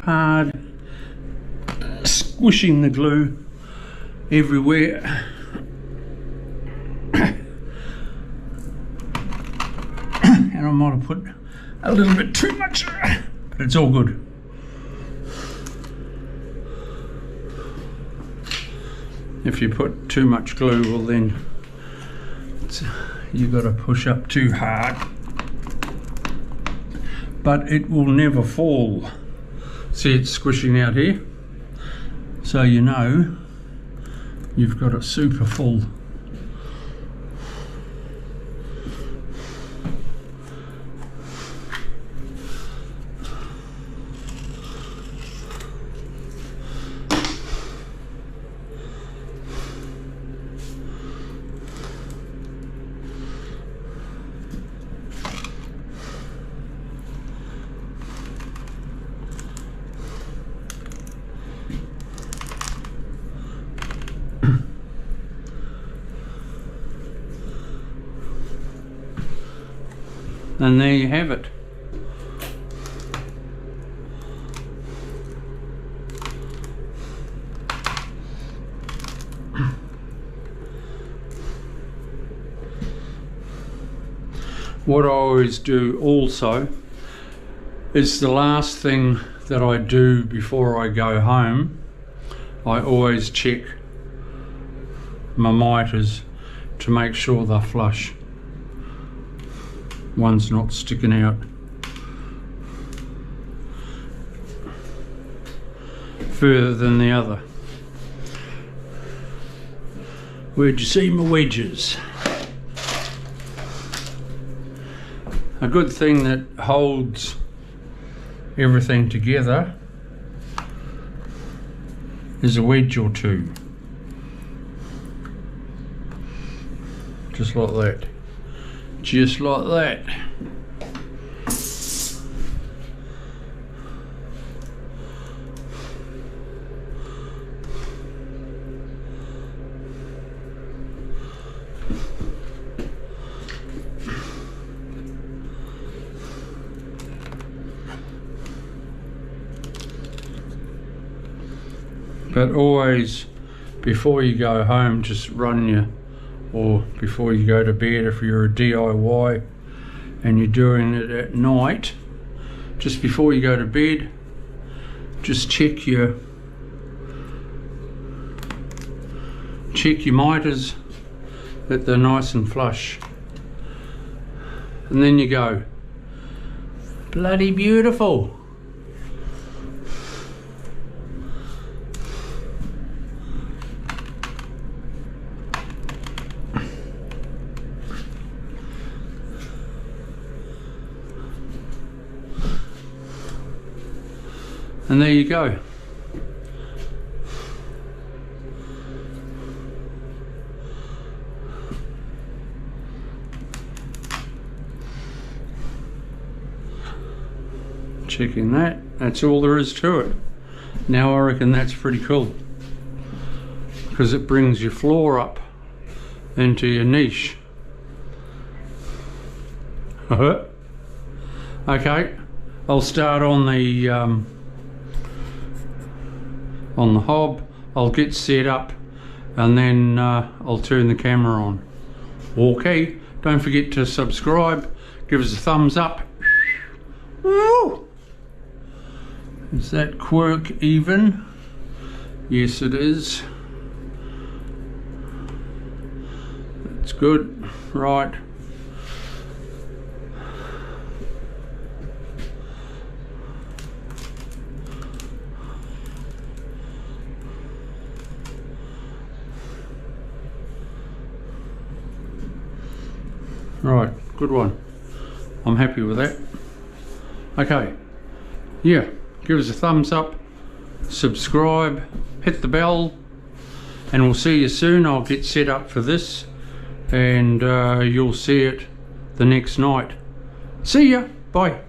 hard, squishing the glue everywhere. And I might have put a little bit too much, but it's all good. If you put too much glue, well then you've got to push up too hard, but it will never fall. See, it's squishing out here, so you know you've got it super full. And there you have it. What I always do also is the last thing that I do before I go home, I always check my miters to make sure they're flush. One's not sticking out further than the other. Where'd you see my wedges? A good thing that holds everything together is a wedge or two. Just like that. Just like that. But always, before you go home, just run your, or before you go to bed if you're a DIY and you're doing it at night, just before you go to bed, just check your miters that they're nice and flush, and then you go bloody beautiful. And there you go. Checking that, that's all there is to it. Now I reckon that's pretty cool, because it brings your floor up into your niche. Okay, I'll start on the hob. I'll get set up and then I'll turn the camera on. Okay, don't forget to subscribe, give us a thumbs up. Woo! Is that quirk even? Yes it is. That's good. Right. Right, good one. I'm happy with that. Okay, yeah, give us a thumbs up, subscribe, hit the bell, and we'll see you soon. I'll get set up for this, and you'll see it the next night. See ya, bye.